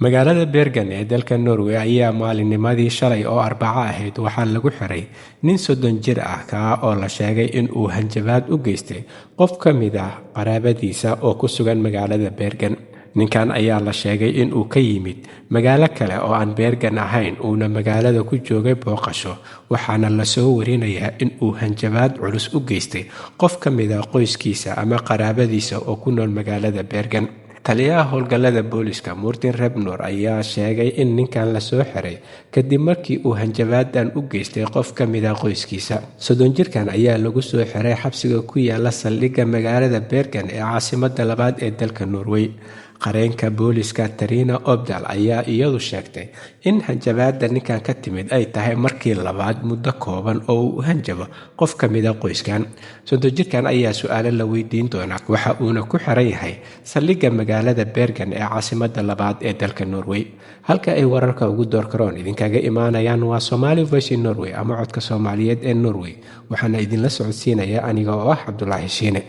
magaalada Bergen ee dalka Norway ayaa maalinnimadii shalay oo Arbaco ahayd waxaa lagu xiray nin 30 jir ah oo la sheegay in uu hanjabaad u geystay qof ka mid ah qaraabadiisa oo ku sugan magaalada Bergen. ninkan ayaa la sheegay in uu ka yimid magaalo kale oo aan Bergen ahayn uuna magaalada ku joogay booqasho, waxaana la soo warinayaa in uu hanjabaad culus u geystay qof ka mid ah qoyskiisa ama qaraabadiisa oo ku nool magaalada Bergen. taliyaha howlgallada booliska Martin Rebnor ayaa sheegay in ninkan la soo xiray kadib markii uu hanjabaadan u geystay qof ka mid ah qoyskiisa. 30 jirkan ayaa lagu soo xiray xabsiga ku yaala saldhigga magaalada Bergen ee caasimadda labaad ee dalka Norway. qareenka booliska Trina Obdal ayaa iyadu sheegtay in hanjabaadda ninkan ka timid ay tahay markii labaad muddo kooban oo uu hanjabo qof ka mid ah qoyskan. 30 jirkan ayaa su'aalo la weydiin doona waxa uuna ku xiran yahay saldhigga magaalada Bergen ee caasimadda labaad ee dalka Norway. halka ay wararka ugu doorkaroon idinkaga imaanayaan waa Somali Voice Norway ama codka Soomaaliyeed ee Norway, waxaana idinla socodsiinaya aniga oo ah Cabdulaahi Shiine.